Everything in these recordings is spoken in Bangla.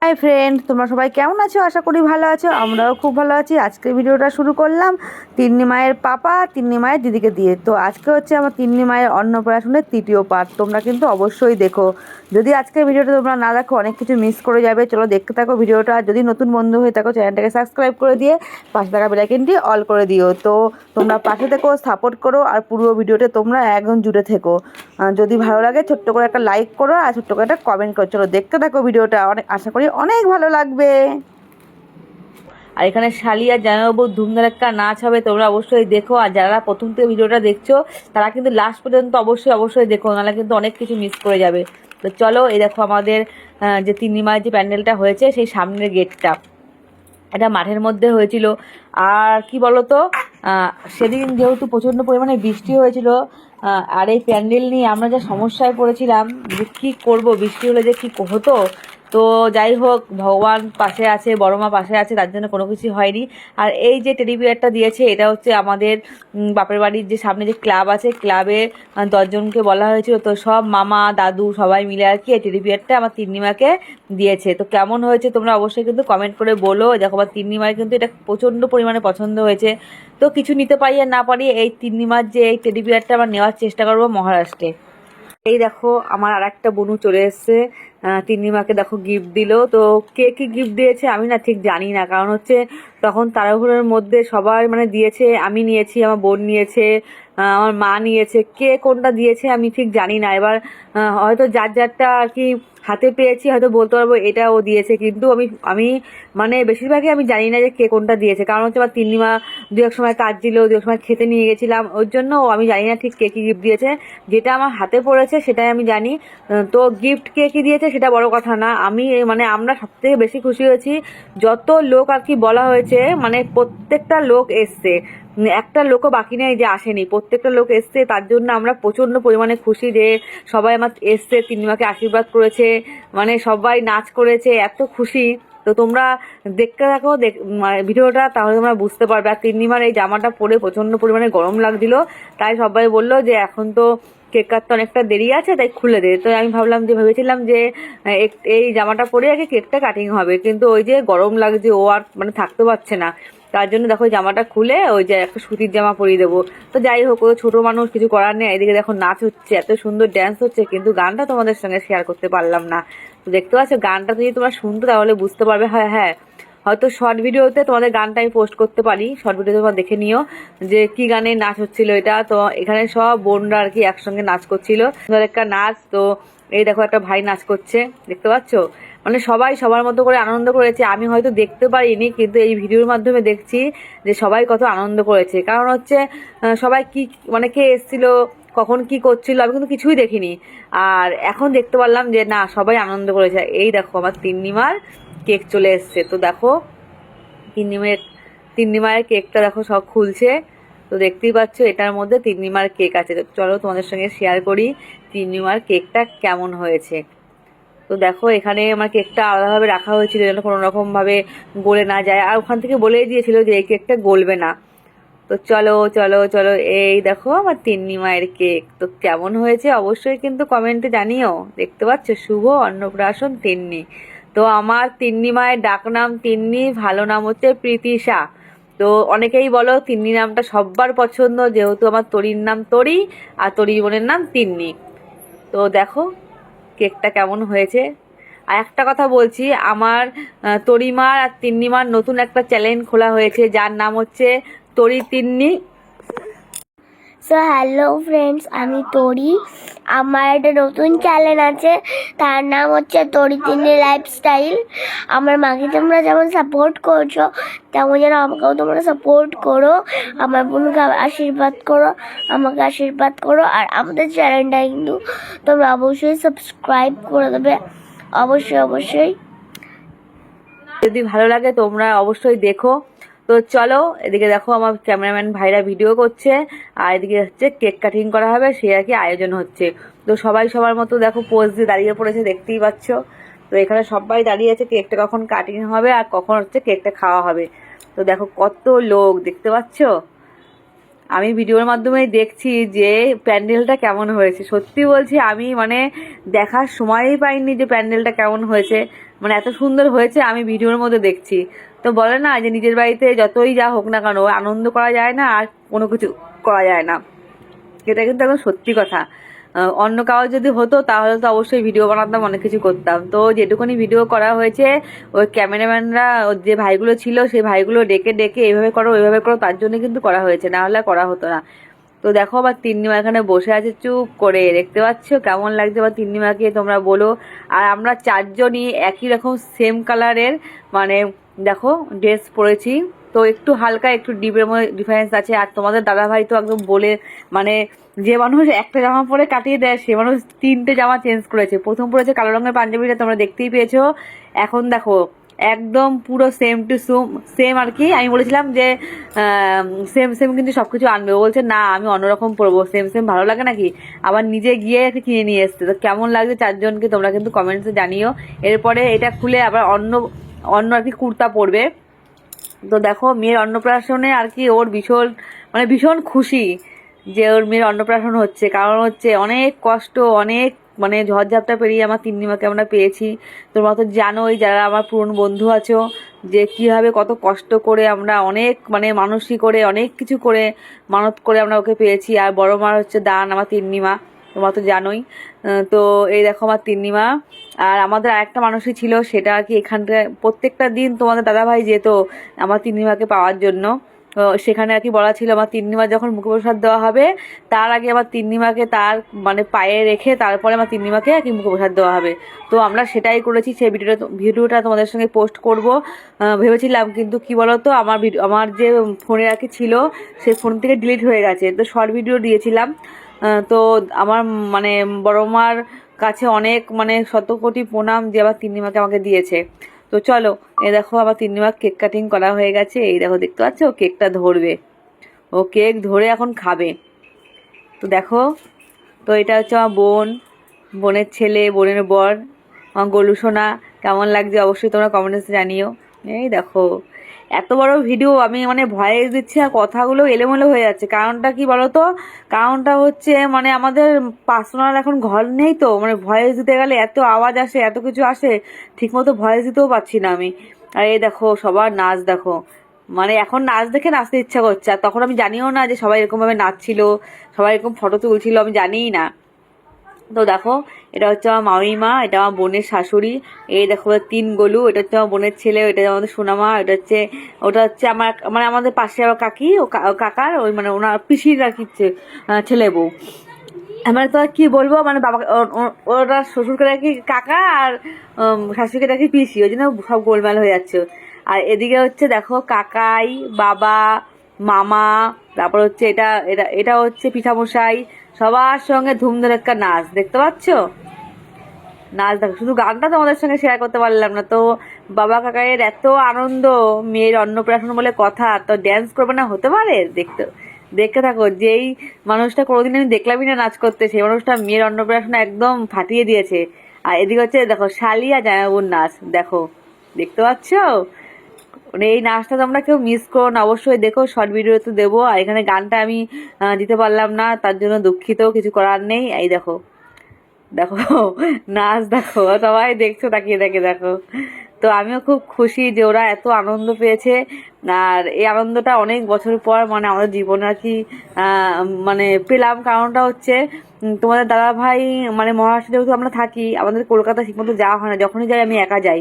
হাই ফ্রেন্ড, তোমরা সবাই কেমন আছো? আশা করি ভালো আছো। আমরাও খুব ভালো আছি। আজকে ভিডিওটা শুরু করলাম তিন্নি মায়ের পাপা তিন্নি মায়ের দিদিকে দিয়ে। তো আজকে হচ্ছে আমার তিন্নি মায়ের অন্নপ্রাশনের তৃতীয় পার্ট। তোমরা কিন্তু অবশ্যই দেখো। যদি আজকের ভিডিওটা তোমরা না দেখো অনেক কিছু মিস করে যাবে। চলো দেখতে থাকো ভিডিওটা। যদি নতুন বন্ধু হয়ে থাকো চ্যানেলটাকে সাবস্ক্রাইব করে দিয়ে পাশে থাকা বেল আইকনটি অল করে দিও। তো তোমরা পাশে থেকো, সাপোর্ট করো আর পুরো ভিডিওটা তোমরা একদম জুড়ে থেকো। যদি ভালো লাগে ছোট্ট করে একটা লাইক করো আর ছোট্ট করে একটা কমেন্ট করো। চলো দেখতে থাকো ভিডিওটা, অনেক আশা করি অনেক ভালো লাগবে। আর এখানে শালি আর জামাইবাবু ধুমধারাক্কা নাচ হবে, তোমরা অবশ্যই দেখো। আর যারা প্রথম থেকে ভিডিওটা দেখছো তারা কিন্তু লাস্ট পর্যন্ত অবশ্যই দেখো, নাহলে কিন্তু অনেক কিছু মিস করে যাবে। তো চলো, এই দেখো আমাদের যে তিন্নি মায়ের যে প্যান্ডেলটা হয়েছে সেই সামনের গেটটা, এটা মাঠের মধ্যে হয়েছিল। আর কি বলতো, সেদিন যেহেতু প্রচণ্ড পরিমাণে বৃষ্টি হয়েছিল, আর এই প্যান্ডেল নিয়ে আমরা যা সমস্যায় পড়েছিলাম যে কী করবো, বৃষ্টি হলে যে কী হতো। তো যাই হোক, ভগবান পাশে আছে, বড় মা পাশে আছে, তার জন্য কোনো কিছু হয়নি। আর এই যে টেডি বিয়ারটা দিয়েছে, এটা হচ্ছে আমাদের বাপের বাড়ির যে সামনে যে ক্লাব আছে, ক্লাবে 10 জনকে বলা হয়েছিল। তো সব মামা দাদু সবাই মিলে আর কি এই টেডি বিয়ারটা আমার তিন্নিমাকে দিয়েছে। তো কেমন হয়েছে তোমরা অবশ্যই কিন্তু কমেন্ট করে বলো। দেখো আমার তিন্নিমার কিন্তু এটা প্রচণ্ড পরিমাণে পছন্দ হয়েছে। তো কিছু নিতে পারি আর না পারি, এই তিন্নিমার যে এই টেডি বিয়ারটা আমরা নেওয়ার চেষ্টা করবো মহারাষ্ট্রে। এই দেখো আমার আর একটা বোনু চলে এসছে, তিন্নিমাকে দেখো গিফট দিল। তো কে কি গিফট দিয়েছে আমি না ঠিক জানি না, কারণ হচ্ছে তখন তাড়াহুড়োর মধ্যে সবাই মানে দিয়েছে, আমি নিয়েছি, আমার বোন নিয়েছে, আমার মা নিয়েছে, কে কোনটা দিয়েছে আমি ঠিক জানি না। এবার হয়তো যার যারটা আর কি হাতে পেয়েছি হয়তো বলতে পারবো এটা ও দিয়েছে, কিন্তু আমি আমি মানে বেশিরভাগই আমি জানি না যে কে কোনটা দিয়েছে। কারণ হচ্ছে আমার তিন্নিমা দু এক সময় কাজ দিল, দু এক সময় খেতে নিয়ে গেছিলাম, ওর জন্য আমি জানি না ঠিক কে কী গিফট দিয়েছে। যেটা আমার হাতে পড়েছে সেটাই আমি জানি। তো গিফট কে কী দিয়েছে সেটা বড় কথা না, আমি মানে আমরা সবথেকে বেশি খুশি হয়েছি যত লোক আর কি বলা হয়েছে, মানে প্রত্যেকটা লোক এসছে, একটা লোকও বাকি নেই যে আসেনি, প্রত্যেকটা লোক এসছে। তার জন্য আমরা প্রচণ্ড পরিমাণে খুশি যে সবাই আমার এসছে, তিন্নিমাকে আশীর্বাদ করেছে, মানে সবাই নাচ করেছে, এত খুশি। তো তোমরা দেখতে থাকো ভিডিওটা, তাহলে তোমরা বুঝতে পারবে। আর তিন্নিমার এই জামাটা পরে প্রচণ্ড পরিমাণে গরম লাগছিল, তাই সবাই বললো যে এখন তো কেক কাটতে অনেকটা দেরি আছে, তাই খুলে দে। তো আমি ভেবেছিলাম যে এই জামাটা পরে আগে কেকটা কাটিং হবে, কিন্তু ওই যে গরম লাগছে, ও আর মানে থাকতে পারছে না। তার জন্য দেখো জামাটা খুলে ওই যে একটা সুতির জামা পরিয়ে দেবো। তো যাই হোক, ও ছোটো মানুষ, কিছু করার নেই। এদিকে দেখো নাচ হচ্ছে, এত সুন্দর ড্যান্স হচ্ছে, কিন্তু গানটা তোমাদের সঙ্গে শেয়ার করতে পারলাম না। তো দেখতে পাচ্ছ, গানটা যদি তোমরা শুনতে তাহলে বুঝতে পারবে। হ্যাঁ, হয়তো শর্ট ভিডিওতে তোমাদের গানটা আমি পোস্ট করতে পারি, শর্ট ভিডিও তোমরা দেখে নিও যে কি গানে নাচ হচ্ছিল এটা। তো এখানে সব বোনরা আর কি একসঙ্গে নাচ করছিল, সুন্দর একটা নাচ। তো এই দেখো একটা ভাই নাচ করছে, দেখতে পাচ্ছ, মানে সবাই সবার মতো করে আনন্দ করেছে। আমি হয়তো দেখতে পারিনি, কিন্তু এই ভিডিওর মাধ্যমে দেখছি যে সবাই কত আনন্দ করেছে। কারণ হচ্ছে সবাই কি মানে কে এসেছিল, কখন কি করছিল, আমি কিন্তু কিছুই দেখিনি। আর এখন দেখতে পারলাম যে না, সবাই আনন্দ করেছে। এই দেখো আমার তিন্নিমার কেক চলে এসছে। তো দেখো তিন্নিমায়ের কেকটা দেখো সব খুলছে। তো দেখতেই পাচ্ছ এটার মধ্যে তিন্নিমার কেক আছে। তো চলো তোমাদের সঙ্গে শেয়ার করি তিন্নিমার কেকটা কেমন হয়েছে। তো দেখো এখানে আমার কেকটা আলাদাভাবে রাখা হয়েছিল যেন কোনো রকমভাবে গলে না যায়, আর ওখান থেকে বলেই দিয়েছিল যে এই কেকটা গলবে না। তো চলো চলো চলো, এই দেখো আমার তিন্নি মায়ের কেক। তো কেমন হয়েছে অবশ্যই কিন্তু কমেন্টে জানিও। দেখতে পাচ্ছ, শুভ অন্নপ্রাশন তিন্নি। তো আমার তিন্নি মায়ের ডাক নাম তিন্নি, ভালো নাম হচ্ছে প্রীতিশা। তো অনেকেই বলো তিন্নি নামটা সব্বার পছন্দ, যেহেতু আমার তরির নাম তরি আর তরির বোনের নাম তিন্নি। তো দেখো কেকটা কেমন হয়েছে। আর একটা কথা বলছি, আমার তরিমার আর তিন্নিমার নতুন একটা চ্যানেল খোলা হয়েছে, যার নাম হচ্ছে তরি তিন্নি। সো হ্যালো ফ্রেন্ডস, আমি তরি। আমার একটা নতুন চ্যানেল আছে, তার নাম হচ্ছে তরি তিন্নি লাইফস্টাইল। আমার মাকে তোমরা যেমন সাপোর্ট করছো, তেমন যেন আমাকেও তোমরা সাপোর্ট করো, আমার বোনকে আশীর্বাদ করো, আমাকে আশীর্বাদ করো। আর আমাদের চ্যানেলটা কিন্তু তোমরা অবশ্যই সাবস্ক্রাইব করে দেবে, অবশ্যই। যদি ভালো লাগে তোমরা অবশ্যই দেখো। তো চলো, এদিকে দেখো আমার ক্যামেরাম্যান ভাইরা ভিডিও করছে, আর এদিকে হচ্ছে কেক কাটিং করা হবে, সে আর কি আয়োজন হচ্ছে। তো সবাই সবার মতো দেখো পোজ দিয়ে দাঁড়িয়ে পড়েছে, দেখতেই পাচ্ছ। তো এখানে সবাই দাঁড়িয়ে আছে, কেকটা কখন কাটিং হবে আর কখন হচ্ছে কেকটা খাওয়া হবে। তো দেখো কত লোক, দেখতে পাচ্ছ। আমি ভিডিওর মাধ্যমে দেখছি যে প্যান্ডেলটা কেমন হয়েছে। সত্যি বলছি, আমি মানে দেখার সময়ই পাইনি যে প্যান্ডেলটা কেমন হয়েছে, মানে এত সুন্দর হয়েছে আমি ভিডিওর মধ্যে দেখছি। তো বলে না যে নিজের বাড়িতে যতই যা হোক না কেন, আনন্দ করা যায় না আর কোনো কিছু করা যায় না, এটা কিন্তু একদম সত্যি কথা। অন্য কারো যদি হতো তাহলে তো অবশ্যই ভিডিও বানাতাম, অনেক কিছু করতাম। তো যেটুকুনি ভিডিও করা হয়েছে, ওই ক্যামেরাম্যানরা যে ভাইগুলো ছিল সেই ভাইগুলো ডেকে ডেকে এইভাবে করো ওইভাবে করো তার জন্য কিন্তু করা হয়েছে, না হলে করা হতো না। তো দেখো আবার তিন্নিমা এখানে বসে আছে চুপ করে, দেখতে পাচ্ছ কেমন লাগছে আবার তিন্নিমাকে তোমরা বলো। আর আমরা চারজনই একই রকম সেম কালারের মানে দেখো ড্রেস পরেছি। তো একটু হালকা একটু ডিপের মধ্যে ডিফারেন্স আছে। আর তোমাদের দাদাভাই তো একদম বলে মানে যে মানুষ একটা জামা পরে কাটিয়ে দেয় সে মানুষ 3টে জামা চেঞ্জ করেছে। প্রথম পরেছে কালো রঙের পাঞ্জাবিটা, তোমরা দেখতেই পেয়েছো। এখন দেখো একদম পুরো সেম টু সেম আর কি। আমি বলেছিলাম যে সেম সেম কিন্তু সব কিছু আনবে, ও বলছে না আমি অন্যরকম পরবো, সেম সেম ভালো লাগে নাকি। আবার নিজে গিয়ে একটা কিনে নিয়ে এসছে। তো কেমন লাগছে চারজনকে তোমরা কিন্তু কমেন্টসে জানিও। এরপরে এটা খুলে আবার অন্য অন্য আর কি কুর্তা পরবে। তো দেখো মেয়ের অন্নপ্রাশনে আর কি ওর ভীষণ খুশি যে ওর মেয়ের অন্নপ্রাশন হচ্ছে। কারণ হচ্ছে অনেক কষ্ট, অনেক মানে ঝড়ঝাপটা পেরিয়ে আমার তিন্নিমাকে আমরা পেয়েছি। তোমরা তো জানোই যারা আমার পুরনো বন্ধু আছো যে কীভাবে কত কষ্ট করে আমরা অনেক মানে মানসী করে অনেক কিছু করে মানত করে আমরা ওকে পেয়েছি। আর বড় মার হচ্ছে দান আমার তিন্নিমা, তোমরা তো জানোই। তো এই দেখো আমার তিন্নিমা। আর আমাদের আরেকটা মানুষই ছিল, সেটা আর কি এখানটা প্রত্যেকটা দিন তোমাদের দাদাভাই যেত আমার তিন্নিমাকে পাওয়ার জন্য। সেখানে আর কি বলা ছিল আমার তিন্নিমার যখন মুখে প্রসাদ দেওয়া হবে তার আগে আমার তিন্নিমাকে তার মানে পায়ে রেখে তারপরে আমার তিন্নিমাকে আর কি মুখে প্রসাদ দেওয়া হবে। তো আমরা সেটাই করেছি, সেই ভিডিওটা তোমাদের সঙ্গে পোস্ট করব ভেবেছিলাম। কিন্তু কি বলতো আমার যে ফোনে আর কি ছিল সেই ফোন থেকে ডিলিট হয়ে গেছে। তো শর্ট ভিডিও দিয়েছিলাম। তো আমার মানে বড় মার কাছে অনেক মানে শত কোটি প্রণাম যে আবার তিন্নিমাকে আমাকে দিয়েছে। তো চলো এই দেখো আবার তিন্নিমা কেক কাটিং করা হয়ে গেছে। এই দেখো দেখতে পাচ্ছ ও কেকটা ধরবে, ও কেক ধরে এখন খাবে। তো দেখো, তো এটা হচ্ছে আমার বোনের ছেলে, বোনের বর, আমার গোলু সোনা। কেমন লাগছে অবশ্যই তোমরা কমেন্টসে জানিও। এই দেখো এত বড় ভিডিও আমি মানে ভয়েস দিচ্ছি আর কথাগুলো এলোমেলো হয়ে যাচ্ছে। কারণটা কি বলো তো, কারণটা হচ্ছে মানে আমাদের পার্সোনাল এখন ঘর নেই, তো মানে ভয়েস দিতে গেলে এত আওয়াজ আসে এত কিছু আসে, ঠিকমতো ভয়েস দিতেও পারছি না আমি। আর এই দেখো সবার নাচ দেখো, মানে এখন নাচ দেখে নাচতে ইচ্ছা করছে। আর তখন আমি জানিও না যে সবাই এরকমভাবে নাচছিল, সবাই এরকম ফটো তুলছিল, আমি জানিই না। তো দেখো এটা হচ্ছে আমার মামিমা, এটা আমার বোনের শাশুড়ি। এই দেখো 3 গলু, এটা হচ্ছে আমার বোনের ছেলে, এটা আমাদের সোনামা, ওটা হচ্ছে আমার মানে আমাদের পাশে আবার কাকি ও কাকার ওই মানে ওনার পিসির আর কি ছেলে বউ। আমার তো আর কি বলবো মানে বাবা ওরা শ্বশুরকে রাখি কাকা আর শাশুড়িকে রাখি পিসি, ওই জন্য সব গোলমাল হয়ে যাচ্ছে। আর এদিকে হচ্ছে দেখো কাকাই, বাবা, মামা, তারপর হচ্ছে এটা এটা এটা হচ্ছে পিঠামশাই, সবার সঙ্গে ধুমধারাক্কা নাচ দেখতে পাচ্ছ। নাচ দেখো, শুধু গানটা তোমাদের সঙ্গে শেয়ার করতে পারলাম না। তো বাবা কাকাইয়ের এত আনন্দ, মেয়ের অন্নপ্রাশন বলে কথা, তো ড্যান্স করবে না হতে পারে। দেখতে থাকো, যেই মানুষটা কোনোদিন আমি দেখলামই না নাচ করতে, সেই মানুষটা মেয়ের অন্নপ্রাশন একদম ফাটিয়ে দিয়েছে। আর এদিকে হচ্ছে দেখো শালি আর জামাইবাবুর নাচ দেখো, দেখতে পাচ্ছ। মানে এই নাচটা তোমরা কেউ মিস করো না, অবশ্যই দেখো, শর্ট ভিডিওতে দেবো। আর এখানে গানটা আমি দিতে পারলাম না, তার জন্য দুঃখিত, কিছু করার নেই। এই দেখো দেখো নাচ দেখো, সবাই দেখছো তাকিয়ে দেখে দেখো। তো আমিও খুব খুশি যে ওরা এত আনন্দ পেয়েছে। আর এই আনন্দটা অনেক বছর পর মানে আমাদের জীবনে আর কি মানে পেলাম। কারণটা হচ্ছে তোমাদের দাদা ভাই মানে মহারাষ্ট্রে যেহেতু আমরা থাকি, আমাদের কলকাতা ঠিকমতো যাওয়া হয় না, যখনই যাই আমি একা যাই,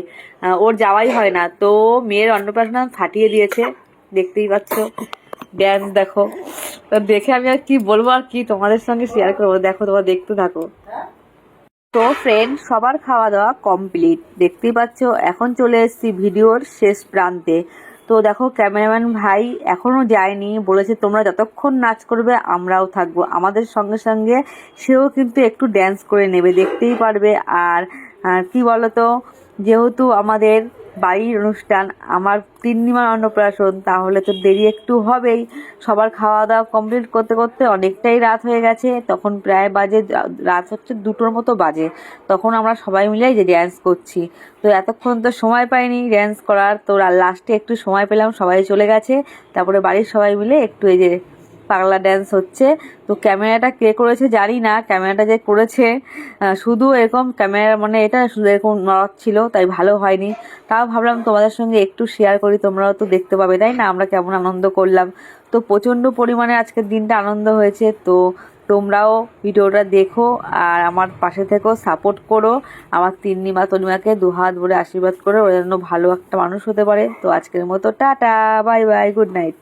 ওর যাওয়াই হয় না। তো মেয়ের অন্নপ্রাশন ফাটিয়ে দিয়েছে, দেখতেই পাচ্ছ। ড্যান্স দেখো, তো দেখে আমি আর কি বলবো আর কি তোমাদের সঙ্গে শেয়ার করবো। দেখো তোমরা দেখতে থাকো। তো ফ্রেন্ড সবার খাওয়া দাওয়া কমপ্লিট, দেখতেই পাচ্ছ। এখন চলে এসেছি ভিডিওর শেষ প্রান্তে। তো দেখো ক্যামেরাম্যান ভাই এখনও যায়নি, বলেছে তোমরা যতক্ষণ নাচ করবে আমরাও থাকবো আমাদের সঙ্গে সঙ্গে। সেও কিন্তু একটু ড্যান্স করে নেবে, দেখতেই পারবে। আর কি বলতো, যেহেতু আমাদের বাড়ির অনুষ্ঠান, আমার তিন্নিমার অন্নপ্রাশন, তাহলে তো দেরি একটু হবেই। সবার খাওয়া দাওয়া কমপ্লিট করতে করতে অনেকটাই রাত হয়ে গেছে। তখন প্রায় বাজে রাত হচ্ছে 2টোর মতো বাজে। তখন আমরা সবাই মিলে যে ড্যান্স করছি। তো এতক্ষণ তো সময় পাইনি ড্যান্স করার। তো লাস্টে একটু সময় পেলাম, সবাই চলে গেছে। তারপরে বাড়ির সবাই মিলে একটু এই যে পাগলা ড্যান্স হচ্ছে। তো ক্যামেরাটা কে করেছে জানি না, ক্যামেরাটা যে করেছে শুধু এরকম ক্যামেরা মানে এটা শুধু এরকম নড়াচ্ছিল, তাই ভালো হয়নি। তাও ভাবলাম তোমাদের সঙ্গে একটু শেয়ার করি, তোমরাও তো দেখতে পাবে তাই না আমরা কেমন আনন্দ করলাম। তো প্রচণ্ড পরিমাণে আজকের দিনটা আনন্দ হয়েছে। তো তোমরাও ভিডিওটা দেখো আর আমার পাশে থেকেও সাপোর্ট করো। আমার তিন্নিমা তনিমাকে দুহাত ভরে আশীর্বাদ করো, ওরা যেন ভালো একটা মানুষ হতে পারে। তো আজকের মতো tata, bye bye, good night.